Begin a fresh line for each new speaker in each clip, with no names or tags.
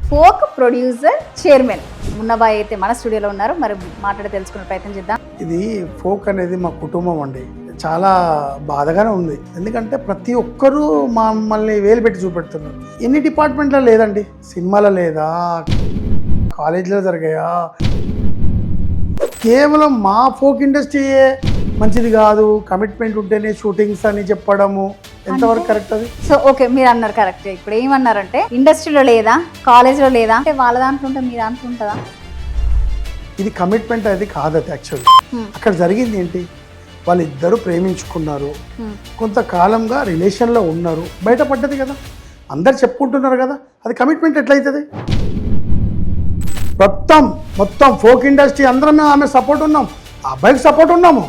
Folk producer chairman మున్నబాయ్ అయితే మన స్టూడియోలో ఉన్నారు. మరి మాట్లాడి తెలుసుకునే ప్రయత్నం చేద్దాం.
ఇది ఫోక్ అనేది మా కుటుంబం అండి. చాలా బాధగానే ఉంది. ఎందుకంటే ప్రతి ఒక్కరూ మమ్మల్ని వేలు పెట్టి చూపెడుతున్నారు. ఎన్ని డిపార్ట్మెంట్లో లేదండి, సినిమాలో లేదా, కాలేజీలో జరిగాయా, కేవలం మా ఫోక్ ఇండస్ట్రీయే మంచిది కాదు, కమిట్మెంట్ ఉంటేనే షూటింగ్స్ అని చెప్పడము ఎంతవరకు కరెక్ట్ అది?
సో ఓకే, మీరు అన్నారు కరెక్ట్. ఇప్పుడు ఏమన్నారంటే ఇండస్ట్రీలో లేదా, కాలేజ్లో లేదా, అంటే వాళ్ళ దాంట్లో ఉంటే మీ దాంట్లో ఉంటుందా?
ఇది కమిట్మెంట్ అనేది కాదు. అది యాక్చువల్లీ అక్కడ జరిగింది ఏంటి, వాళ్ళిద్దరూ ప్రేమించుకున్నారు, కొంతకాలంగా రిలేషన్లో ఉన్నారు, బయటపడ్డది కదా, అందరు చెప్పుకుంటున్నారు కదా, అది కమిట్మెంట్ ఎట్లయితుంది? మొత్తం ఫోక్ ఇండస్ట్రీ అందరం ఆమె సపోర్ట్ ఉన్నాం, అబ్బాయికి సపోర్ట్ ఉన్నాము.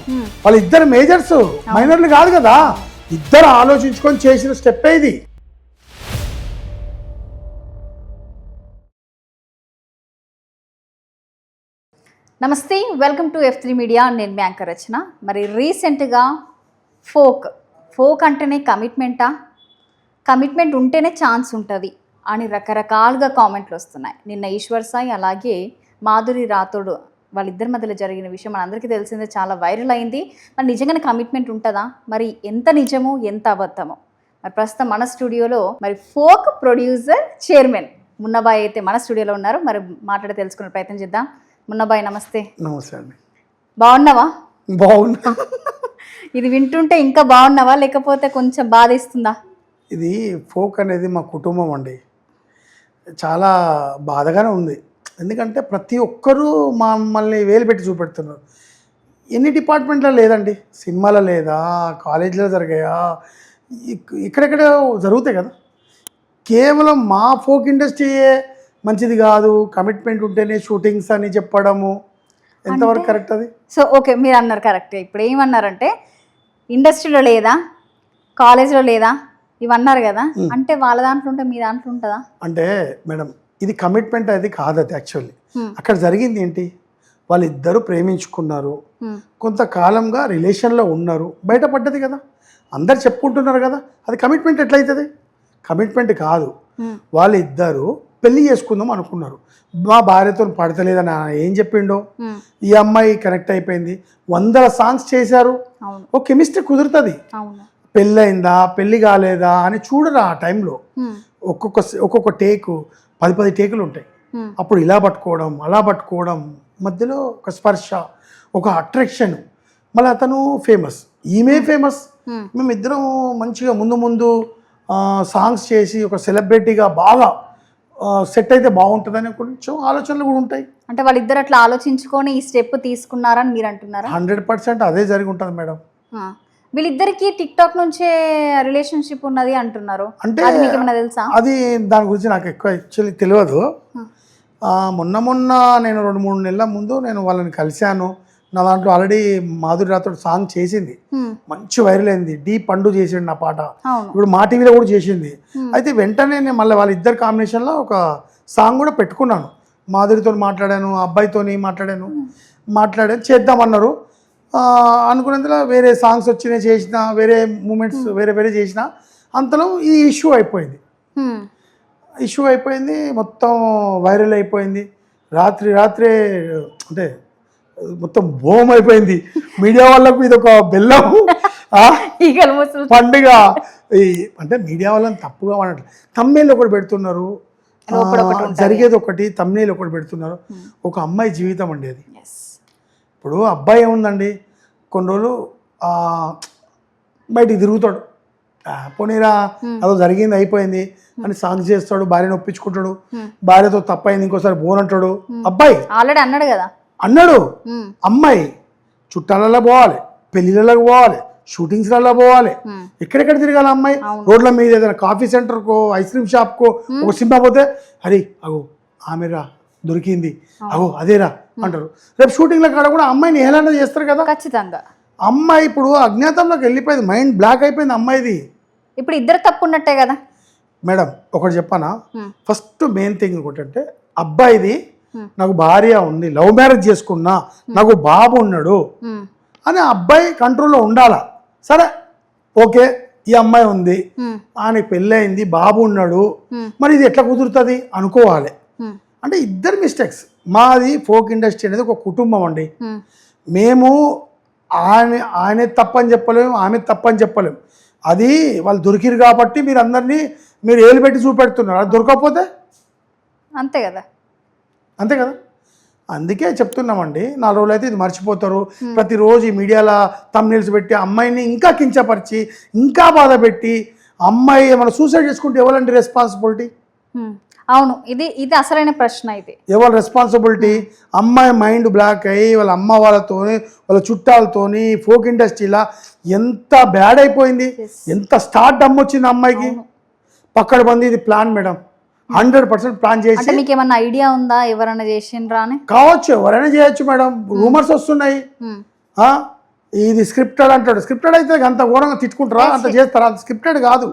వాళ్ళిద్దరు మేజర్స్, మైనర్లు కాదు కదా, ఇద్దరు ఆలోచించుకొని చేసిన స్టెప్ ఇది.
నమస్తే, వెల్కమ్ టు F3 మీడియా. నేను మీ యాంకర్ రచన. మరి రీసెంట్గా ఫోక్ అంటేనే కమిట్మెంట్ ఉంటేనే ఛాన్స్ ఉంటుంది అని రకరకాలుగా కామెంట్లు వస్తున్నాయి. నిన్న ఈశ్వర్ సాయి అలాగే మాధురి రాథోడ్ వాళ్ళిద్దరి మధ్యలో జరిగిన విషయం మనందరికీ తెలిసిందే, చాలా వైరల్ అయింది. మరి నిజంగానే కమిట్మెంట్ ఉంటుందా? మరి ఎంత నిజమో ఎంత అబద్ధమో? మరి ప్రస్తుతం మన స్టూడియోలో మరి ఫోక్ ప్రొడ్యూసర్ చైర్మన్ మున్నబాయ్ అయితే మన స్టూడియోలో ఉన్నారు. మరి మాట్లాడి తెలుసుకునే ప్రయత్నం చేద్దాం. మున్నబాయ్ నమస్తే.
నమస్తే అండి.
బాగున్నావా?
బాగున్నా.
ఇది వింటుంటే ఇంకా బాగున్నావా లేకపోతే కొంచెం బాధ ఇస్తుందా?
ఇది ఫోక్ అనేది మా కుటుంబం అండి. చాలా బాధగానే ఉంది. ఎందుకంటే ప్రతి ఒక్కరూ మమ్మల్ని వేలు పెట్టి చూపెడుతున్నారు. ఎన్ని డిపార్ట్మెంట్లో లేదండి, సినిమాలో లేదా, కాలేజీలో జరిగాయా, ఇక్కడెక్కడ జరుగుతాయి కదా, కేవలం మా ఫోక్ ఇండస్ట్రీయే మంచిది కాదు, కమిట్మెంట్ ఉంటేనే షూటింగ్స్ అని చెప్పడము ఎంతవరకు కరెక్ట్ అది?
సో ఓకే, మీరు అన్నారు కరెక్ట్. ఇప్పుడు ఏమన్నారంటే ఇండస్ట్రీలో లేదా, కాలేజ్లో లేదా, ఇవన్నారు కదా, అంటే వాళ్ళ దాంట్లో ఉంటే మీ దాంట్లో ఉంటుందా?
అంటే మేడం, ఇది కమిట్మెంట్ అనేది కాదు. అది యాక్చువల్లీ అక్కడ జరిగింది ఏంటి, వాళ్ళిద్దరూ ప్రేమించుకున్నారు, కొంతకాలంగా రిలేషన్లో ఉన్నారు, బయటపడ్డది కదా, అందరు చెప్పుకుంటున్నారు కదా, అది కమిట్మెంట్ ఎట్లయితుంది? కమిట్మెంట్ కాదు. వాళ్ళిద్దరూ పెళ్లి చేసుకుందాం అనుకున్నారు. మా భార్యతో పడతలేదని ఏం చెప్పిండో, ఈ అమ్మాయి కనెక్ట్ అయిపోయింది, 100 సాంగ్స్ చేశారు, ఓ కెమిస్ట్రీ కుదురుతుంది. పెళ్ళయిందా పెళ్ళి కాలేదా అని చూడరా ఆ టైంలో. ఒక్కొక్క టేకు 10 టేకులు ఉంటాయి. అప్పుడు ఇలా పట్టుకోవడం, అలా పట్టుకోవడం, మధ్యలో ఒక స్పర్శ, ఒక అట్రాక్షన్. మళ్ళీ అతను ఫేమస్, ఈమె ఫేమస్. మేమిద్దరం మంచిగా ముందు సాంగ్స్ చేసి ఒక సెలబ్రిటీగా బాగా సెట్ అయితే బాగుంటుందని కొంచెం ఆలోచనలు కూడా ఉంటాయి.
అంటే వాళ్ళిద్దరు అట్లా ఆలోచించుకొని ఈ స్టెప్ తీసుకున్నారని మీరు అంటున్నారా?
100% అదే జరిగి ఉంటుంది మేడం.
వీళ్ళిద్దరికి టిక్టాక్ నుంచే రిలేషన్షిప్ ఉన్నది అంటున్నారు.
అంటే
అది మీకు ఏమైనా తెలుసా?
అది దాని గురించి నాకు ఎక్కువ యాక్చువల్లీ తెలియదు. మొన్న నేను 2-3 నెలల ముందు నేను వాళ్ళని కలిశాను. నా దాంట్లో ఆల్రెడీ మాధురి రాథోడ్ సాంగ్ చేసింది, మంచి వైరల్ అయింది. డీ పండు చేసిండు నా పాట, ఇప్పుడు మా టీవీలో కూడా చేసింది. అయితే వెంటనే నేను మళ్ళీ వాళ్ళిద్దరు కాంబినేషన్లో ఒక సాంగ్ కూడా పెట్టుకున్నాను. మాధురితో మాట్లాడాను, అబ్బాయితోని మాట్లాడాను, చేద్దామన్నారు. అనుకున్నందులో వేరే సాంగ్స్ వచ్చినాయి, చేసిన వేరే మూమెంట్స్ వేరే చేసిన, అంతలో ఈ ఇష్యూ అయిపోయింది, మొత్తం వైరల్ అయిపోయింది. రాత్రే అంటే మొత్తం బోమ్ అయిపోయింది. మీడియా వాళ్ళకు ఇది ఒక బెల్లం పండుగ. అంటే మీడియా వాళ్ళని తప్పుగా వాడట్లేదు. తమ్నేల్ ఒకటి పెడుతున్నారు, జరిగేది ఒకటి, తమ్నేల్ ఒకటి పెడుతున్నారు. ఒక అమ్మాయి జీవితం అండి అది. ఇప్పుడు అబ్బాయి ఏముందండి, కొన్ని రోజులు బయటికి తిరుగుతాడు, పోనీరా అదో జరిగింది అయిపోయింది అని సాంగ్స్ చేస్తాడు, భార్యను ఒప్పించుకుంటాడు, భార్యతో తప్పైంది ఇంకోసారి బోనంటాడు. అబ్బాయి ఆల్రెడీ అన్నాడు. అమ్మాయి చుట్టాలలో పోవాలి, పెళ్ళిళ్ళకి పోవాలి, షూటింగ్స్లలో పోవాలి, ఎక్కడెక్కడ తిరగాలి అమ్మాయి. రోడ్ల మీద ఏదైనా కాఫీ సెంటర్కో, ఐస్ క్రీమ్ షాప్కో ఒక సినిమా పోతే, హరి అగో ఆమెరా దొరికింది, అగో అదేరా అంటారు. రేపు షూటింగ్ల కాడ కూడా అమ్మాయిని ఏలాంటి చేస్తారు కదా
ఖచ్చితంగా.
అమ్మాయి ఇప్పుడు అజ్ఞాతంలోకి వెళ్ళిపోయింది, మైండ్ బ్లాక్ అయిపోయింది అమ్మాయిది.
ఇప్పుడు ఇద్దరు తప్పు ఉన్నట్టే కదా
మేడం. ఒకటి చెప్పనా, ఫస్ట్ మెయిన్ థింగ్ ఏంటంటే, అబ్బాయిది నాకు భార్య ఉంది, లవ్ మ్యారేజ్ చేసుకున్నా, నాకు బాబు ఉన్నాడు అని అబ్బాయి కంట్రోల్లో ఉండాలా. సరే ఓకే, ఈ అమ్మాయి ఉంది, ఆయనకి పెళ్ళయింది, బాబు ఉన్నాడు, మరి ఇది ఎట్లా కుదురుతుంది అనుకోవాలి. అంటే ఇద్దరు మిస్టేక్స్. మాది ఫోక్ ఇండస్ట్రీ అనేది ఒక కుటుంబం అండి. మేము ఆయనే తప్పని చెప్పలేము, ఆమె తప్పని చెప్పలేము. అది వాళ్ళు దొరికిరు కాబట్టి మీరు అందరినీ మీరు ఏలు పెట్టి చూపెడుతున్నారు. అది దొరకకపోతే
అంతే కదా.
అంతే కదా. అందుకే చెప్తున్నామండి, 4 రోజులు అయితే ఇది మర్చిపోతారు. ప్రతిరోజు ఈ మీడియాలో థంబ్నెయిల్స్ పెట్టి అమ్మాయిని ఇంకా కించపరిచి ఇంకా బాధ పెట్టి అమ్మాయి ఏమైనా సూసైడ్ చేసుకుంటే ఎవరండి రెస్పాన్సిబిలిటీ?
అవును, ఇది అసలైన ప్రశ్న. ఇది
ఎవరు రెస్పాన్సిబిలిటీ? అమ్మాయి మైండ్ బ్లాక్ అయ్యి వాళ్ళ అమ్మ వాళ్ళతోని వాళ్ళ చుట్టాలతోని ఫోక్ ఇండస్ట్రీలా ఎంత బ్యాడ్ అయిపోయింది, ఎంత స్టార్ట్ వచ్చింది అమ్మాయికి. పక్కడ బంది ఇది ప్లాన్ మేడం, 100% ప్లాన్ చేసి.
మీకు ఏమన్నా ఐడియా ఉందా ఎవరైనా చేసిండ్రా అని?
కావచ్చు, ఎవరైనా చేయొచ్చు మేడం. రూమర్స్ వస్తున్నాయి. ఇది స్క్రిప్టెడ్ అంటాడు. స్క్రిప్టెడ్ అయితే అంత ఘోరంగా తిట్టుకుంటారా? అంత చేస్తారా? అంత స్క్రిప్టెడ్ కాదు.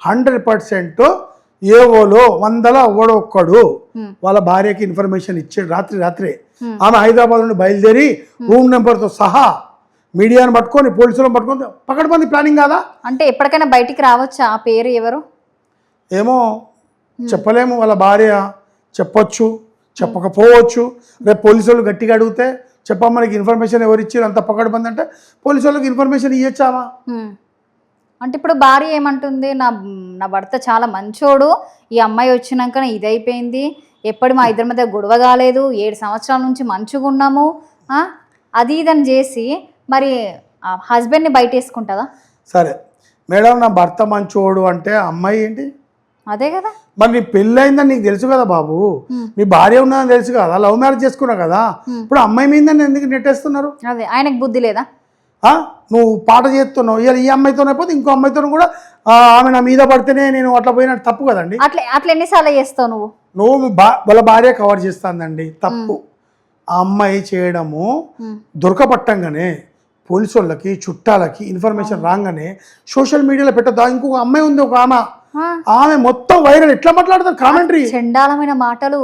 100% ఏవోలో 100లో ఎవడో ఒక్కడు వాళ్ళ భార్యకి ఇన్ఫర్మేషన్ ఇచ్చాడు రాత్రే. ఆమె హైదరాబాద్ నుండి బయలుదేరి రూమ్ నెంబర్తో సహా మీడియాను పట్టుకొని పోలీసులను పట్టుకొని పకడ్బందీ ప్లానింగ్ కాదా?
అంటే ఎప్పటికైనా బయటికి రావచ్చా ఆ పేరు ఎవరు?
ఏమో చెప్పలేము. వాళ్ళ భార్య చెప్పొచ్చు, చెప్పకపోవచ్చు. రేపు పోలీసు వాళ్ళు గట్టిగా అడిగితే చెప్పమ్మనికి ఇన్ఫర్మేషన్ ఎవరు ఇచ్చారు అంత పకడ్బందీ అంటే పోలీసు వాళ్ళకి ఇన్ఫర్మేషన్ ఇవ్వచ్చామా?
అంటే ఇప్పుడు భార్య ఏమంటుంది, నా భర్త చాలా మంచోడు, ఈ అమ్మాయి వచ్చినాకనే ఇదైపోయింది, ఎప్పుడు మా ఇద్దరి మధ్య గొడవ కాలేదు, 7 సంవత్సరాల నుంచి మంచిగా ఉన్నాము, అది ఇదని చేసి మరి హస్బెండ్ని బయట వేసుకుంటుందా?
సరే మేడం, నా భర్త మంచోడు అంటే అమ్మాయి ఏంటి?
అదే కదా.
మరి నీ పెళ్ళి అయిందని నీకు తెలుసు కదా బాబు, నీ భార్య ఉన్నదని తెలుసు కదా, లవ్ మ్యారేజ్ చేసుకున్నావు కదా, ఇప్పుడు అమ్మాయి మీదని ఎందుకు నెట్టేస్తున్నారు?
అదే ఆయనకు బుద్ధి లేదా?
నువ్వు పాట చేస్తున్నావు, ఇవాళ ఈ అమ్మాయితో అయిపోతే ఇంకో అమ్మాయితో కూడా ఆమె నా మీద పడితేనే నేను అట్లా పోయినట్టు తప్పు కదండి.
అట్లా ఎన్నిసార్లు చేస్తావు
నువ్వు వాళ్ళ భార్య కవర్ చేస్తాందండి, తప్పు. ఆ అమ్మాయి చేయడము దొరకపట్టంగానే పోలీసు వాళ్ళకి చుట్టాలకి ఇన్ఫర్మేషన్ రాగానే సోషల్ మీడియాలో పెట్టద్దా? ఇంకొక అమ్మాయి ఉంది, ఒక ఆమె మొత్తం వైరల్. ఎట్లా మాట్లాడతారు? కామెంటరీ
చండాలమైన మాటలు,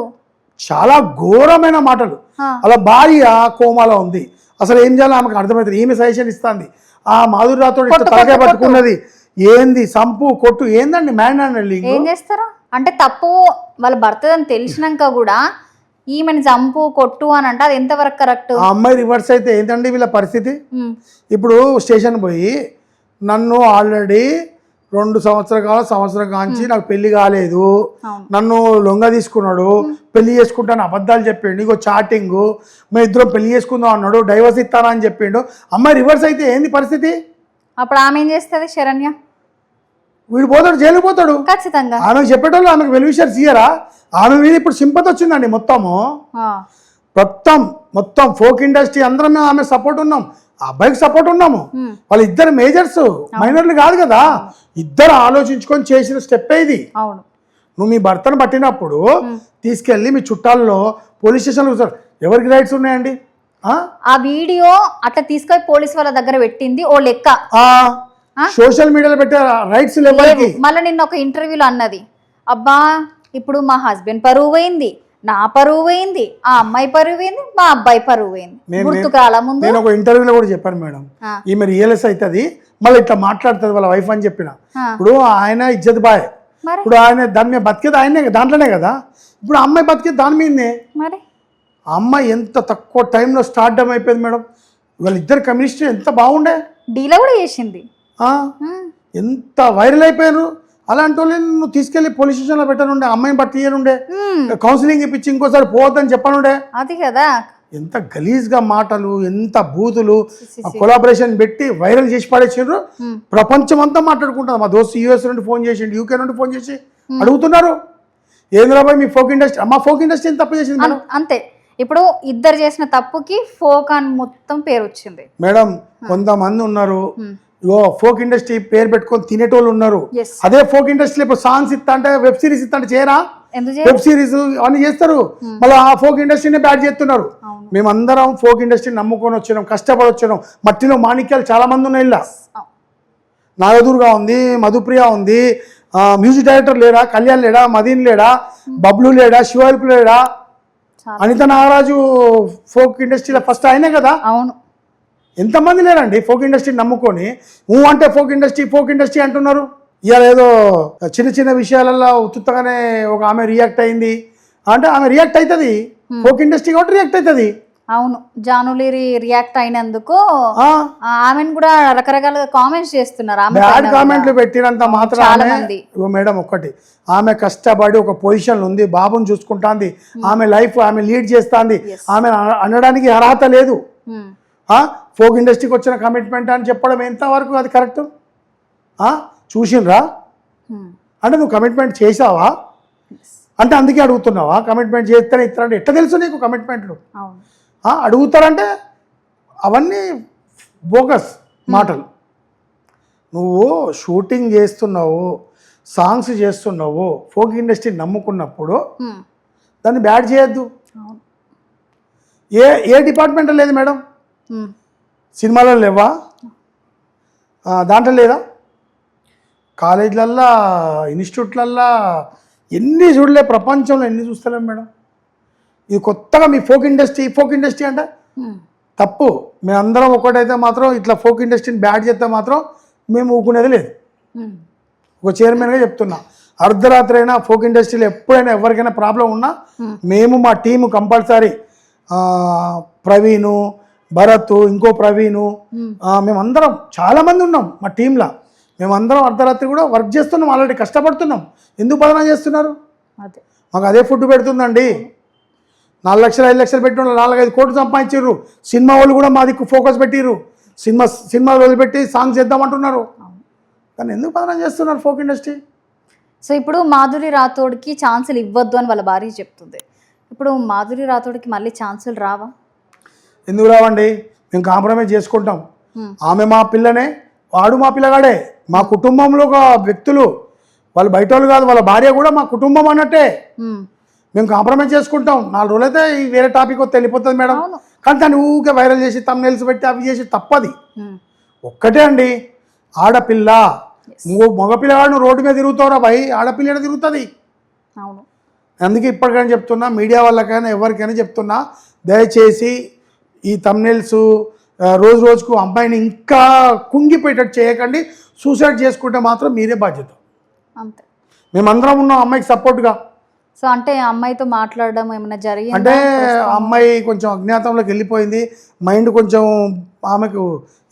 చాలా ఘోరమైన మాటలు. అలా భార్య కోమాలో ఉంది, అసలు ఏం చేయాలో ఆమెకు అర్థమవుతుంది. ఈమె సజెషన్ ఇస్తుంది. ఆ మాధురి రాథోడ్ తలకాయ పట్టుకున్నది ఏంది, సంపు కొట్టు ఏందండి మ్యాన్
ఏం చేస్తారు అంటే తప్పు వాళ్ళ భర్త అని తెలిసినాక కూడా ఈమెను చంపు కొట్టు అని అంటే అది ఎంతవరకు కరెక్ట్?
ఆ అమ్మాయి రివర్స్ అయితే ఏంటండి వీళ్ళ పరిస్థితి? ఇప్పుడు స్టేషన్ పోయి నన్ను ఆల్రెడీ 2 సంవత్సరం కాంచి నాకు పెళ్లి కాలేదు, నన్ను లొంగ తీసుకున్నాడు, పెళ్లి చేసుకుంటాను అబద్ధాలు చెప్పిండు, ఇగో చాటింగ్, మేము ఇద్దరం పెళ్లి చేసుకుందాం అన్నాడు, డైవర్స్ ఇస్తానా అని చెప్పిండు. అమ్మాయి రివర్స్ అయితే ఏంది పరిస్థితి?
అప్పుడు ఆమె ఏం చేస్తుంది? శరణ్య
వీడు పోతాడు, జైలు పోతాడు
ఖచ్చితంగా.
ఆమెకు చెప్పేటోళ్ళు ఆమెకు వెల్విషర్స్ ఇయ్యరా? ఆమె మీద ఇప్పుడు సింపతి వచ్చిందండి మొత్తం ఫోక్ ఇండస్ట్రీ అందరం ఆమె సపోర్ట్ ఉన్నాం, ఆ అబ్బాయికి సపోర్ట్ ఉన్నాము. వాళ్ళ ఇద్దరు మేజర్స్, మైనర్లు కాదు కదా, ఇద్దరు ఆలోచించుకొని చేసిన స్టెప్ ఇది. నువ్వు మీ భర్తను పట్టినప్పుడు తీసుకెళ్ళి మీ చుట్టాల్లో పోలీస్ స్టేషన్లో కూర్చోరు. ఎవరికి రైట్స్ ఉన్నాయండి?
ఆ వీడియో అట్లా తీసుకొని పోలీస్ వాళ్ళ దగ్గర పెట్టింది ఓ లెక్క,
సోషల్ మీడియాలో పెట్టే రైట్స్ లేవు.
మళ్ళీ నిన్న ఒక ఇంటర్వ్యూలో అన్నది, అబ్బా ఇప్పుడు మా హస్బెండ్ పరువు పోయింది, నా పరువు పోయింది, ఆ అమ్మాయి పరువు పోయింది, మా అబ్బాయి పరువు పోయింది.
నేను ఒక ఇంటర్వ్యూలో కూడా చెప్పాను మేడం, ఈమె రియలైజ్ అవుతుంది మళ్ళీ ఇట్లా మాట్లాడుతుంది వాళ్ళ వైఫ్ అని చెప్పిన. ఇప్పుడు ఆయన ఇజ్జత్ బాయ్, ఇప్పుడు ఆయన దాని మీద బతికేది ఆయనే, దాంట్లోనే కదా. ఇప్పుడు అమ్మాయి బతికేది దాని మీదనే.
మరి
ఆ అమ్మాయి ఎంత తక్కువ టైంలో స్టార్ట్అప్ అయిపోయింది మేడం. వాళ్ళిద్దరు కమ్యూనిస్ట్ ఎంత బాగుండే,
డీలా కూడా చేసింది,
ఎంత వైరల్ అయిపోయారు. అలాంటి వాళ్ళని నువ్వు తీసుకెళ్లి పోలీస్ స్టేషన్లో పెట్టనుండే, అమ్మాయిని బట్టి ఇయ్యనుండే, కౌన్సిలింగ్ ఇప్పించి ఇంకోసారి పోవద్దని చెప్పనుండే.
అది కదా.
ఎంత గలీజ్గా మాటలు, ఎంత బూతులు, కొలాబరేషన్ పెట్టి వైరల్ చేసి పడేసిండ్రు. ప్రపంచం అంతా మాట్లాడుకుంటుంది. మా దోస్తు యూఎస్ నుండి ఫోన్ చేసిండు, యూకే నుండి ఫోన్ చేసి అడుగుతున్నారు, ఏంద్రాబాయ్ మీ ఫోక్ ఇండస్ట్రీ, మా ఫోక్ ఇండస్ట్రీ తప్పు చేసింది మేడం.
అంతే, ఇప్పుడు ఇద్దరు చేసిన తప్పుకి ఫోక్ అని మొత్తం పేరు వచ్చింది
మేడం. కొంతమంది ఉన్నారు ఫోక్ ఇండస్ట్రీ పేరు పెట్టుకొని తినేటోళ్ళు ఉన్నారు. అదే ఫోక్ ఇండస్ట్రీ ఇప్పుడు సాంగ్స్ ఇస్తా అంటే, వెబ్ సిరీస్ ఇస్తా అంటే చేయరా? వెబ్ సిరీస్ అవన్నీ చేస్తారు, మళ్ళీ ఆ ఫోక్ ఇండస్ట్రీనే బ్యాడ్ చేస్తున్నారు. మేమందరం ఫోక్ ఇండస్ట్రీని నమ్ముకొని వచ్చినాం, కష్టపడి వచ్చినాం. మట్టిలో మాణిక్యాలు చాలా మంది ఉన్నాయి. ఇలా నాగదుర్గా ఉంది, మధుప్రియ ఉంది, మ్యూజిక్ డైరెక్టర్ లేడా, కళ్యాణ్ లేడా, మదీన్ లేడా, బబ్లు లేడా, శివల్పు లేడా, అనిత నాగరాజు ఫోక్ ఇండస్ట్రీలో ఫస్ట్ ఆయనే కదా.
అవును,
ఎంతమంది లేరండి ఫోక్ ఇండస్ట్రీని నమ్ముకొని అంటే ఫోక్ ఇండస్ట్రీ అంటున్నారు. ఇవాళ ఏదో చిన్న చిన్న విషయాలలో ఉత్తుత్తగానే ఒక ఆమె రియాక్ట్ అయింది, అంటే ఆమె రియాక్ట్ అవుతుంది, ఫోక్ ఇండస్ట్రీ కాబట్టి రియాక్ట్ అవుతుంది.
అవును, జానులి రియాక్ట్ అయినందుకు ఆమెను కూడా రకరకాల కామెంట్స్ చేస్తున్నారు. ఆమె
బ్యాడ్ కామెంట్లు పెట్టినంత మాత్రం
చాలా మంది.
మేడం ఒక్కటి, ఆమె కష్టపడి ఒక పొజిషన్ ఉంది, బాబుని చూసుకుంటాంది, ఆమె లైఫ్ ఆమె లీడ్ చేస్తాంది, ఆమె అనడానికి అర్హత లేదు. ఫోక్ ఇండస్ట్రీకి వచ్చిన కమిట్మెంట్ అని చెప్పడం ఎంతవరకు అది కరెక్ట్? చూసిండ్రా అంటే నువ్వు కమిట్మెంట్ చేసావా అంటే అందుకే అడుగుతున్నావా? కమిట్మెంట్ చేస్తేనే ఇస్తారంటే ఎట్లా తెలుసు నీకు కమిట్మెంట్లు? అడుగుతారంటే అవన్నీ బోగస్ మాటలు. నువ్వు షూటింగ్ చేస్తున్నావు, సాంగ్స్ చేస్తున్నావు, ఫోక్ ఇండస్ట్రీ నమ్ముకున్నప్పుడు దాన్ని బ్యాడ్ చేయొద్దు. ఏ డిపార్ట్మెంట్లో లేదు మేడం? సినిమాలో లేవా? దాంట్లో లేదా? కాలేజీలల్లో, ఇన్స్టిట్యూట్లల్లో ఎన్ని చూడలే, ప్రపంచంలో ఎన్ని చూస్తలేం మేడం? ఇది కొత్తగా మీ ఫోక్ ఇండస్ట్రీ అంటే తప్పు. మేమందరం ఒకటైతే మాత్రం ఇట్లా ఫోక్ ఇండస్ట్రీని బ్యాడ్ చేస్తే మాత్రం మేము ఊకునేది లేదు. ఒక చైర్మన్గా చెప్తున్నా, అర్ధరాత్రి అయినా ఫోక్ ఇండస్ట్రీలో ఎప్పుడైనా ఎవరికైనా ప్రాబ్లం ఉన్నా మేము మా టీము కంపల్సరీ, ప్రవీణు, భరత్, ఇంకో ప్రవీణు, మేమందరం చాలామంది ఉన్నాం మా టీంలో. మేమందరం అర్ధరాత్రి కూడా వర్క్ చేస్తున్నాం, ఆల్రెడీ కష్టపడుతున్నాం. ఎందుకు బదనా చేస్తున్నారు? మాకు అదే ఫుడ్ పెడుతుందండి. 4 లక్షలు 5 లక్షలు పెట్టిన 4-5 కోట్లు సంపాదించారు. సినిమా వాళ్ళు కూడా మా దిక్కు ఫోకస్ పెట్టిర్రు, సినిమాలు వదిలిపెట్టి సాంగ్స్ చేద్దామంటున్నారు. కానీ ఎందుకు బదనా చేస్తున్నారు ఫోక్ ఇండస్ట్రీ?
సో ఇప్పుడు మాధురి రాథోడ్కి ఛాన్సులు ఇవ్వద్దు అని వాళ్ళ భార్య చెప్తుంది. ఇప్పుడు మాధురి రాథోడ్కి మళ్ళీ ఛాన్సులు రావా?
ఎందుకు రావండి? మేము కాంప్రమైజ్ చేసుకుంటాం. ఆమె మా పిల్లనే, వాడు మా పిల్లగాడే, మా కుటుంబంలో ఒక వ్యక్తులు, వాళ్ళు బయట వాళ్ళు కాదు, వాళ్ళ భార్య కూడా మా కుటుంబం అన్నట్టే. మేము కాంప్రమైజ్ చేసుకుంటాం. 4 రోజులైతే వేరే టాపిక్ వస్తే వెళ్ళిపోతుంది మేడం. కానీ దాన్ని ఊరికే వైరల్ చేసి తమ్నెయిల్స్ పెట్టి అవి చేసి తప్పది. ఒక్కటే అండి, ఆడపిల్ల, మగపిల్లగాడు రోడ్డు మీద తిరుగుతావురా భయ్, ఆడపిల్ల తిరుగుతుంది. అందుకే ఇప్పటికైనా చెప్తున్నా, మీడియా వాళ్ళకైనా ఎవరికైనా చెప్తున్నా, దయచేసి ఈ తమ్నెయిల్స్ రోజు రోజుకు అమ్మాయిని ఇంకా కుంగిపోయేటట్టు చేయకండి. సూసైడ్ చేసుకుంటే మాత్రం మీరే బాధ్యత. అంతే, మేమందరం ఉన్నాం అమ్మాయికి సపోర్ట్గా.
సో అంటే అమ్మాయితో మాట్లాడడం ఏమైనా జరిగింది
అంటే అమ్మాయి కొంచెం అజ్ఞాతంలోకి వెళ్ళిపోయింది, మైండ్ కొంచెం ఆమెకు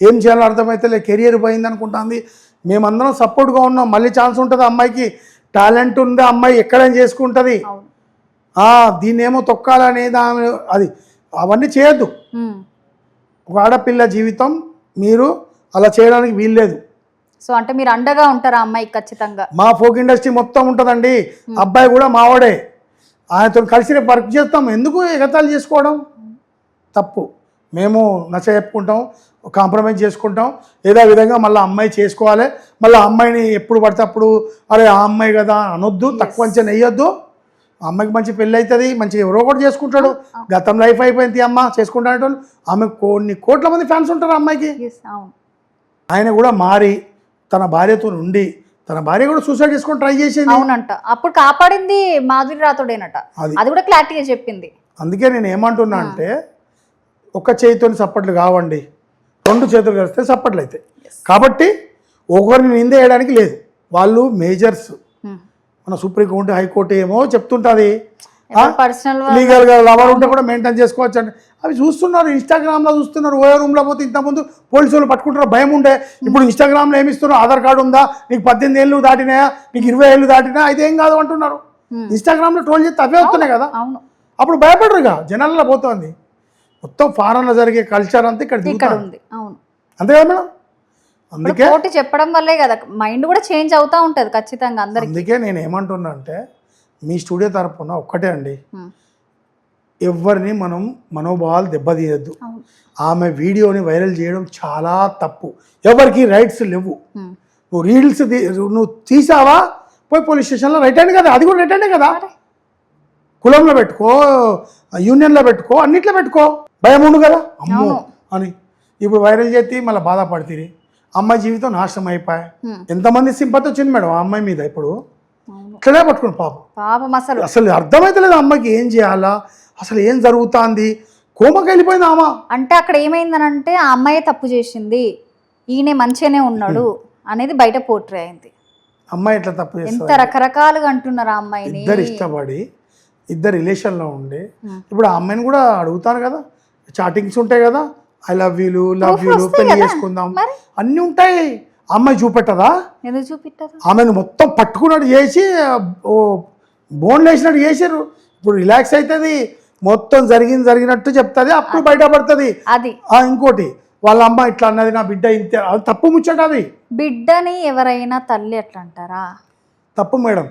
ఏం చేయాలో అర్థమైతే లే, కెరియర్ పోయింది అనుకుంటుంది. మేమందరం సపోర్ట్గా ఉన్నాం. మళ్ళీ ఛాన్స్ ఉంటుంది, అమ్మాయికి టాలెంట్ ఉంది, అమ్మాయి ఎక్కడైనా చేసుకుంటుంది. దీన్ని ఏమో తొక్కాలనేది ఆమె, అది అవన్నీ చేయొద్దు. ఒక ఆడపిల్ల జీవితం మీరు అలా చేయడానికి వీల్లేదు.
సో అంటే మీరు అండగా ఉంటారా అమ్మాయికి? ఖచ్చితంగా
మా ఫోక్ ఇండస్ట్రీ మొత్తం ఉంటుందండి. అబ్బాయి కూడా మావాడే, ఆయనతో కలిసి వర్క్ చేస్తాం. ఎందుకు ఎగతాళి చేసుకోవడం? తప్పు. మేము నచ్చ చెప్పుకుంటాం, కాంప్రమైజ్ చేసుకుంటాం. ఏదో విధంగా మళ్ళీ అమ్మాయి చేసుకోవాలి. మళ్ళీ అమ్మాయిని ఎప్పుడు పడితే అప్పుడు అరే ఆ అమ్మాయి కదా అనొద్దు, తక్కువ అంచనా వేయొద్దు. అమ్మాయికి మంచి పెళ్ళి అవుతుంది, మంచిగా ఎవరో ఒకటి చేసుకుంటాడు. గతం లైఫ్ అయిపోయింది, అమ్మ చేసుకుంటానేటోళ్ళు. ఆమె కొన్ని కోట్ల మంది ఫ్యాన్స్ ఉంటారు అమ్మాయికి. ఆయన కూడా మారి తన భార్యతో ఉండి, తన భార్య కూడా సూసైడ్ చేసుకొని ట్రై చేసింది.
అవునంట, అప్పుడు కాపాడింది మాధురి రాథోడేనట, అది కూడా క్లారిటీగా చెప్పింది.
అందుకే నేను ఏమంటున్నా అంటే, ఒక చేతితో సప్పట్లు కావండి, 2 చేతులు కలిస్తే సప్పట్లు అవుతాయి. కాబట్టి ఒకరిని నిందేయడానికి లేదు. వాళ్ళు మేజర్స్, మన సుప్రీంకోర్టు హైకోర్టు ఏమో చెప్తుంటుంది, లీగల్గా లవర్ ఉంటే కూడా మెయింటైన్ చేసుకోవచ్చు అంటే. అవి చూస్తున్నారు, ఇన్స్టాగ్రామ్లో చూస్తున్నారు. ఓయో రూమ్లో పోతే ఇంతకుముందు పోలీసు వాళ్ళు పట్టుకుంటారు, భయం ఉండే. ఇప్పుడు ఇన్స్టాగ్రామ్లో ఏమి ఇస్తున్నారు, ఆధార్ కార్డు ఉందా, నీకు 18 ఏళ్ళు దాటినాయా, నీకు 20 ఏళ్ళు దాటినా, అయితే ఏం కాదు అంటున్నారు. ఇన్స్టాగ్రామ్లో ట్రోల్ చేస్తే అవే వస్తున్నాయి కదా, అప్పుడు భయపడరుగా. జనాల్లో పోతుంది. మొత్తం ఫారెన్లో జరిగే కల్చర్ అంతా ఇక్కడ ఉంది. అంతే కదా మేడం? అందుకే
చెప్పడం వల్లే కదా మైండ్ కూడా చేంజ్ అవుతూ ఉంటుంది ఖచ్చితంగా అందరికీ.
అందుకే నేను ఏమంటున్నా అంటే, మీ స్టూడియో తరపున ఒక్కటే అండి, ఎవరిని మనం మనోభావాలు దెబ్బతీయద్దు. ఆమె వీడియోని వైరల్ చేయడం చాలా తప్పు. ఎవరికి రైట్స్ లేవు. నువ్వు రీల్స్ నువ్వు తీసావా, పోయి పోలీస్ స్టేషన్లో రైట్ హ్యాండ్ కదా, అది కూడా రైట్ హ్యాండే కదా. కులంలో పెట్టుకో, యూనియన్లో పెట్టుకో, అన్నిట్లో పెట్టుకో, భయం ఉండు కదా అమ్మో అని. ఇప్పుడు వైరల్ చేసి మళ్ళీ బాధపడుతుంది. అమ్మాయి జీవితం నాశనం అయిపోయి ఎంతమంది సింపతి వచ్చింది మేడం ఆ అమ్మాయి మీద. ఇప్పుడు ఇట్లనే పట్టుకుని పాపం అసలు అర్థమైతలేదు అమ్మాయికి ఏం చేయాలా, అసలు ఏం జరుగుతుంది, కోమకి వెళ్ళిపోయింది ఆమె.
అంటే అక్కడ ఏమైందనంటే ఆ అమ్మాయి తప్పు చేసింది, ఈయన మంచిగానే ఉన్నాడు అనేది బయట పోర్ట్రే అయింది.
అమ్మాయి ఎట్లా తప్పు చేస్తుంది?
ఎంత రకరకాలుగా అంటున్నారు ఆ అమ్మాయిని.
ఇద్దరు ఇష్టపడి ఇద్దరు రిలేషన్లో ఉండి ఇప్పుడు ఆ అమ్మాయిని కూడా అడుగుతాను కదా, చాటింగ్స్ ఉంటాయి కదా, ఐ లవ్ యూలు పెళ్లి చేసుకుందాం అన్నీ ఉంటాయి. ఆ అమ్మాయి చూపెట్టదా?
ఎందుకు చూపెట్టదు?
ఆమెను మొత్తం పట్టుకున్నట్టు చేసి బోన్లు వేసినట్టు చేసారు. ఇప్పుడు రిలాక్స్ అవుతుంది, మొత్తం జరిగినట్టు చెప్తుంది, అప్పుడు బయటపడుతుంది.
అది
ఇంకోటి వాళ్ళ అమ్మ ఇట్లా అన్నది, నా బిడ్డ ఇంతే, అది తప్పు ముచ్చట. అది
బిడ్డని ఎవరైనా తల్లి ఎట్లా అంటారా?
తప్పు మేడం,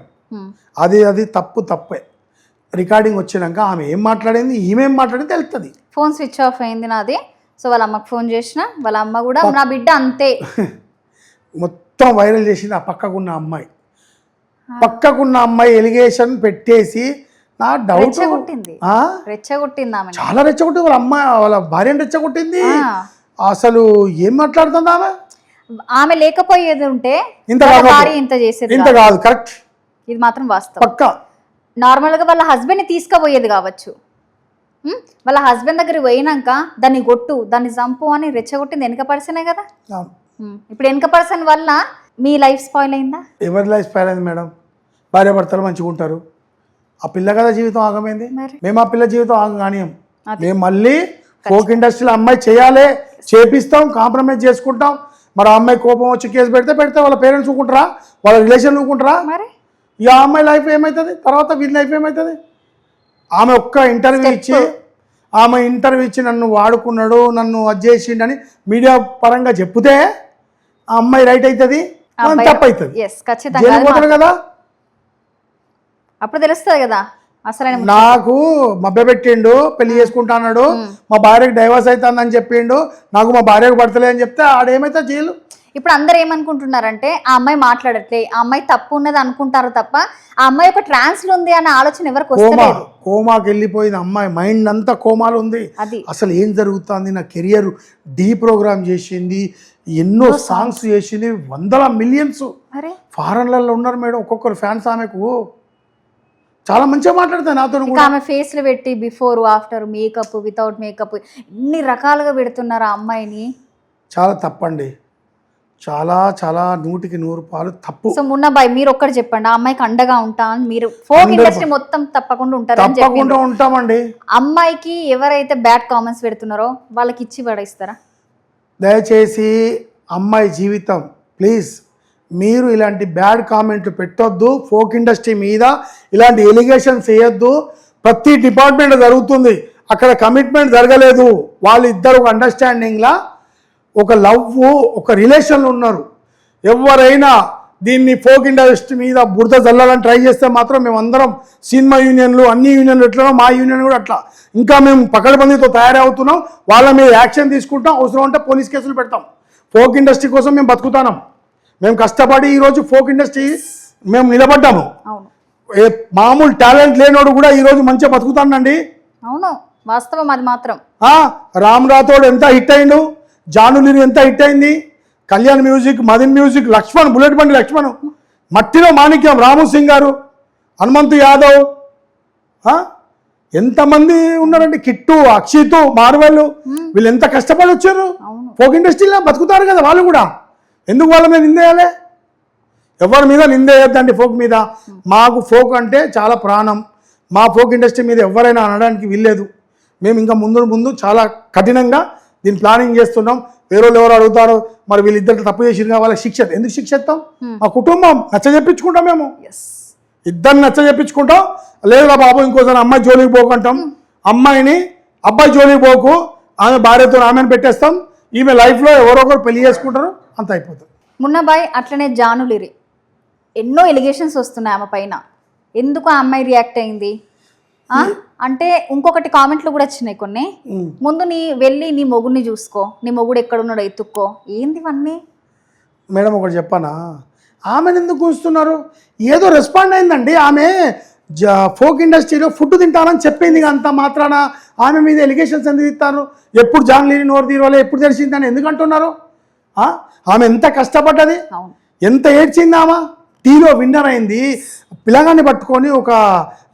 అది తప్పే. రికార్డింగ్ వచ్చినాక ఆమె ఏం మాట్లాడింది, ఈమెం మాట్లాడింది తెలుస్తుంది.
ఫోన్ స్విచ్ ఆఫ్ అయింది నాది. సో వాళ్ళ అమ్మకి ఫోన్ చేసిన, వాళ్ళ అమ్మ కూడా నా బిడ్డ అంతే
మొత్తం వైరల్ చేసింది. ఆ పక్కకున్న అమ్మాయి ఎలిగేషన్ పెట్టేసి నా డౌట్
రెచ్చగొట్టింది ఆమె,
చాలా రెచ్చగొట్టింది. వాళ్ళ అమ్మాయి వాళ్ళ భార్యను రెచ్చగొట్టింది. అసలు ఏం మాట్లాడుతుంది
ఆమె లేకపోయేది ఉంటే ఇంత చేసేది
ఇంత కాదు. కరెక్ట్,
ఇది మాత్రం వాస్తవం.
పక్క
నార్మల్గా వాళ్ళ హస్బెండ్ని తీసుకుపోయేది కావచ్చు, వాళ్ళ హస్బెండ్ దగ్గర పోయినాక దాన్ని కొట్టు, దాన్ని చంపు అని రెచ్చగొట్టింది వెనక పర్సనే కదా. ఇప్పుడు వెనక పర్సన్ వల్ల మీ లైఫ్ స్పాయిల్ అయిందా?
ఎవరి లైఫ్ స్పాయిల్ అయింది మేడం? భార్య భర్తలు మంచిగా ఉంటారు, ఆ పిల్ల కదా జీవితం ఆగమైంది. మేము ఆ పిల్ల జీవితం ఆగం కానియం. మేము మళ్ళీ ఫోక్ ఇండస్ట్రీలో అమ్మాయి చేయాలి, చేపిస్తాం, కాంప్రమైజ్ చేసుకుంటాం. మరి ఆ అమ్మాయి కోపం వచ్చి కేసు పెడితే వాళ్ళ పేరెంట్స్ ఊకుంటారా, వాళ్ళ రిలేషన్ ఊకుంటారా? మరి ఈ అమ్మాయి లైఫ్ ఏమవుతుంది, తర్వాత వీళ్ళ లైఫ్ ఏమవుతుంది? ఆమె ఒక్క ఇంటర్వ్యూ ఇచ్చి నన్ను వాడుకున్నాడు, నన్ను అది చేసిండని మీడియా పరంగా చెప్తే ఆ అమ్మాయి రైట్ అవుతుంది, తప్పు అవుతుంది కదా.
అప్పుడు తెలుస్తుంది కదా అసలు.
నాకు మభ్యపెట్టిండు, పెళ్లి చేసుకుంటా అన్నాడు, మా భార్యకు డైవర్స్ అవుతుందని చెప్పిండు, నాకు మా భార్యకు పడతలే అని చెప్తే ఆడేమైతే జైలు.
ఇప్పుడు అందరు ఏమనుకుంటున్నారంటే ఆ అమ్మాయి మాట్లాడట్లే, ఆ అమ్మాయి తప్పు ఉన్నది అనుకుంటారు తప్ప ఆ అమ్మాయి ఒక ట్రాన్స్లో ఉంది అనే ఆలోచన ఎవరికి వస్తలేదు.
కోమాకి వెళ్ళిపోయింది అమ్మాయి, మైండ్ అంతా కోమాలో ఉంది. అసలు ఏం జరుగుతుంది, నా కెరియర్ డీప్రోగ్రామ్ చేసింది, ఎన్నో సాంగ్స్ చేసింది, 100 మిలియన్స్ ఫారెన్లలో ఉన్నారు మేడం ఒక్కొక్కరు ఫ్యాన్స్. ఆమెకు చాలా మంచిగా మాట్లాడతాను నాతో.
ఆమె ఫేస్లు పెట్టి before after, makeup, without makeup, ఇన్ని రకాలుగా పెడుతున్నారు ఆ అమ్మాయిని. చాలా
తప్పండి, చాలా 100% తప్పు.
సో మున్నాబాయ్ మీరు ఒక్కటి చెప్పండి, ఆ అమ్మాయికి అండగా ఉంటాను, మీరు ఫోక్ ఇండస్ట్రీ మొత్తం తప్పకుండా ఉంటారు.
తప్పకుండా ఉంటామండి.
అమ్మాయికి ఎవరైతే బ్యాడ్ కామెంట్స్ పెడుతున్నారో వాళ్ళకి ఇచ్చి పడేస్తారా?
దయచేసి అమ్మాయి జీవితం, ప్లీజ్ మీరు ఇలాంటి బ్యాడ్ కామెంట్లు పెట్టొద్దు. ఫోక్ ఇండస్ట్రీ మీద ఇలాంటి ఎలిగేషన్స్ వేయొద్దు. ప్రతి డిపార్ట్మెంట్ జరుగుతుంది, అక్కడ కమిట్మెంట్ జరగలేదు. వాళ్ళిద్దరు ఒక అండర్స్టాండింగ్లా ఒక లవ్ ఒక రిలేషన్లో ఉన్నారు. ఎవరైనా దీన్ని ఫోక్ ఇండస్ట్రీ మీద బురద జల్లాలని ట్రై చేస్తే మాత్రం మేమందరం సినిమా యూనియన్లు, అన్ని యూనియన్లు ఎట్లనో మా యూనియన్ కూడా అట్లా ఇంకా మేము పకడ్బందీతో తయారవుతున్నాం. వాళ్ళ మీద యాక్షన్ తీసుకుంటాం, అవసరం అంటే పోలీస్ కేసులు పెడతాం. ఫోక్ ఇండస్ట్రీ కోసం మేము బతుకుతున్నాం, మేము కష్టపడి ఈరోజు ఫోక్ ఇండస్ట్రీ మేము నిలబడ్డాము. మామూలు టాలెంట్ లేనోడు కూడా ఈరోజు మంచిగా బతుకుతానండి.
అవును, వాస్తవం అది మాత్రం.
రామ్ రాథోడ్ ఎంత హిట్ అయిండు, జానులీని ఎంత హిట్ అయింది, Kalyan music, Madan music, Lakshman, bullet బండి లక్ష్మణ్, మట్టిలో మాణిక్యం, రాము సింగ్ గారు, హనుమంతు యాదవ్, ఎంతమంది ఉన్నారండి, కిట్టు, అక్షిత్, మార్వెల్, వీళ్ళు ఎంత కష్టపడి వచ్చారు. ఫోక్ ఇండస్ట్రీలో బతుకుతారు కదా వాళ్ళు కూడా. ఎందుకు వాళ్ళ మీద నిందేయాలి? ఎవరి మీద నిందేయద్దండి ఫోక్ మీద. మాకు ఫోక్ అంటే చాలా ప్రాణం. మా ఫోక్ ఇండస్ట్రీ మీద ఎవరైనా అనడానికి వీల్లేదు. మేము ఇంకా ముందు చాలా కఠినంగా దీన్ని ప్లానింగ్ చేస్తున్నాం. వేరే వాళ్ళు ఎవరు అడుగుతారో మరి వీళ్ళిద్దరు తప్పు చేసిరుగా వాళ్ళకి శిక్ష ఎందుకు శిక్షిస్తాం? మా కుటుంబం నచ్చజెప్పించుకుంటాం, మేము ఇద్దరిని నచ్చజెప్పించుకుంటాం. లేదురా బాబు ఇంకోసారి అమ్మాయి జోలికి పోకుంటాం, అమ్మాయిని అబ్బాయి జోలికి పోకు, ఆమె భార్యతో ఆమెను పెట్టేస్తాం, ఈమె లైఫ్లో ఎవరో ఒకరు పెళ్లి చేసుకుంటారు, అంత అయిపోతుంది.
మున్నాబాయ్ అట్లనే జానులిరి ఎన్నో ఎలిగేషన్స్ వస్తున్నాయి ఆమె పైన, ఎందుకు ఆ అమ్మాయి రియాక్ట్ అయింది అంటే ఇంకొకటి కామెంట్లు కూడా వచ్చినాయి కొన్ని. ముందు వెళ్ళి నీ మొగుడిని చూసుకో, నీ మొగుడు ఎక్కడున్నాడో ఎత్తుక్కో, ఏంది ఇవన్నీ?
మేడం ఒకటి చెప్పనా, ఆమెను ఎందుకు చూస్తున్నారు? ఏదో రెస్పాండ్ అయిందండి ఆమె. ఫోక్ ఇండస్ట్రీలో ఫుడ్ తింటానని చెప్పింది, అంత మాత్రాన ఆమె మీద ఎలిగేషన్స్ ఎందుకు ఇస్తారు? ఎప్పుడు జాన్లీని నోరు తీరవాలో ఎప్పుడు తెలిసిందని ఎందుకు అంటున్నారు? ఆమె ఎంత కష్టపడ్డది, ఎంత ఏడ్చింది ఆమె. టీలో విన్నర్ అయింది, పిల్లగాన్ని పట్టుకొని ఒక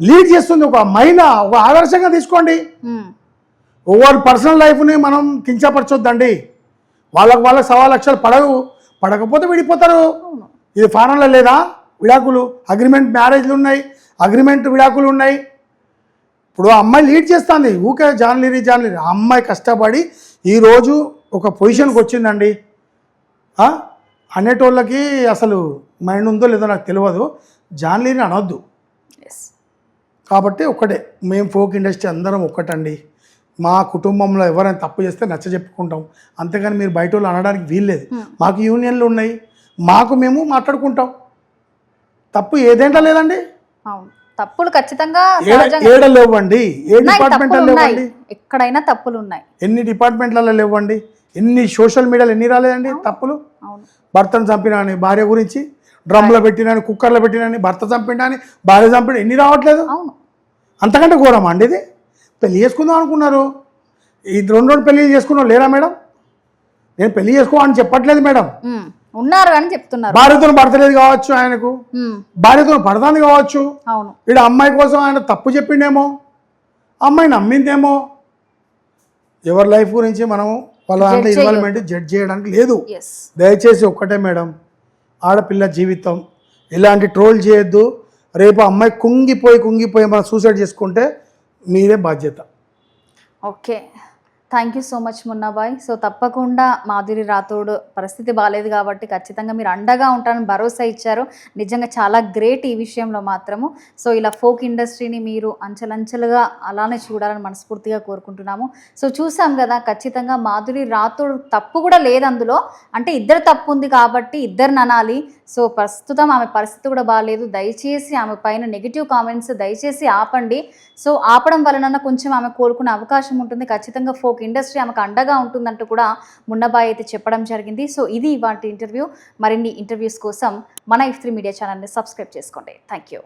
లీడ్ చేస్తుంది, ఒక మహిళ, ఒక ఆదర్శంగా తీసుకోండి. ఓవర్ పర్సనల్ లైఫ్ని మనం కించపరచొద్దండి. వాళ్ళకు 1.25 లక్షలు పడకపోతే విడిపోతారు. ఇది ఫారెన్లో లేదా విడాకులు? అగ్రిమెంట్ మ్యారేజ్లు ఉన్నాయి, అగ్రిమెంట్ విడాకులు ఉన్నాయి. ఇప్పుడు ఆ అమ్మాయి లీడ్ చేస్తుంది, ఊకే జాన్లీరి ఆ అమ్మాయి కష్టపడి ఈరోజు ఒక పొజిషన్కి వచ్చిందండి. అనేటోళ్ళకి అసలు మైండ్ ఉందో లేదో నాకు తెలియదు, జాన్లీని అనొద్దు. కాబట్టి ఒక్కటే, మేము ఫోక్ ఇండస్ట్రీ అందరం ఒక్కటండి. మా కుటుంబంలో ఎవరైనా తప్పు చేస్తే నచ్చ చెప్పుకుంటాం, అంతేగాని మీరు బయట వాళ్ళు అనడానికి వీల్లేదు. మాకు యూనియన్లు ఉన్నాయి, మేము మాట్లాడుకుంటాం. తప్పు ఏదేంటో లేదండి.
తప్పులు ఖచ్చితంగా
ఏడ లేవండి, ఏ డిపార్ట్మెంట్లో లేవండి,
ఎక్కడైనా తప్పులు ఉన్నాయి.
ఎన్ని డిపార్ట్మెంట్లలో లేవండి, ఎన్ని సోషల్ మీడియాలో ఎన్ని రాలేదండి తప్పులు. భర్తను చంపినాని, భార్య గురించి డ్రమ్లో పెట్టినాని, కుక్కర్లో పెట్టినాని, భర్త చంపినాని, భార్య చంపిన ఎన్ని రావట్లేదు. అంతకంటే ఘోరమా అండి ఇది? పెళ్లి చేసుకుందాం అనుకున్నారు, ఈ రెండు పెళ్లి చేసుకున్నాం లేరా మేడం? నేను పెళ్లి చేసుకోవాలని చెప్పట్లేదు మేడం,
ఉన్నారు అని చెప్తున్నారు.
భార్యతో పడతలేదు కావచ్చు, ఆయనకు భార్యతో పడతాంది కావచ్చు. వీడు అమ్మాయి కోసం ఆయన తప్పు చెప్పిండేమో, అమ్మాయి నమ్మిందేమో. ఎవరి లైఫ్ గురించి మనం వాళ్ళ దాంట్లో ఇన్వాల్వ్మెంట్ జడ్జ్ చేయడానికి లేదు. దయచేసి ఒక్కటే మేడం, ఆడపిల్ల జీవితం, ఇలాంటి ట్రోల్ చేయొద్దు. రేపు అమ్మాయి కుంగిపోయి మనం సూసైడ్ చేసుకుంటే మీరే బాధ్యత.
Okay, thank you so much Munnabhai. So తప్పకుండా మాధురి రాథోడ్ పరిస్థితి బాగాలేదు కాబట్టి ఖచ్చితంగా మీరు అండగా ఉంటారని భరోసా ఇచ్చారు. నిజంగా చాలా గ్రేట్ ఈ విషయంలో మాత్రము. సో ఇలా ఫోక్ ఇండస్ట్రీని మీరు అంచెలంచెలుగా అలానే చూడాలని మనస్ఫూర్తిగా కోరుకుంటున్నాము. సో చూసాం కదా, ఖచ్చితంగా మాధురి రాథోడ్ తప్పు కూడా లేదు అందులో, అంటే ఇద్దరు తప్పు ఉంది కాబట్టి ఇద్దరిని అనాలి. సో ప్రస్తుతం ఆమె పరిస్థితి కూడా బాగాలేదు, దయచేసి ఆమె పైన నెగిటివ్ కామెంట్స్ దయచేసి ఆపండి. సో ఆపడం వలన కొంచెం ఆమె కోలుకునే అవకాశం ఉంటుంది. ఖచ్చితంగా ఫోక్ ఇండస్ట్రీ ఆమెకు అండగా ఉంటుందంటూ కూడా మున్నబాయ్ అయితే చెప్పడం జరిగింది. సో ఇది ఇవాంటి ఇంటర్వ్యూ. మరిన్ని ఇంటర్వ్యూస్ కోసం మన F3 మీడియా ఛానల్ని సబ్స్క్రైబ్ చేసుకోండి. Thank you.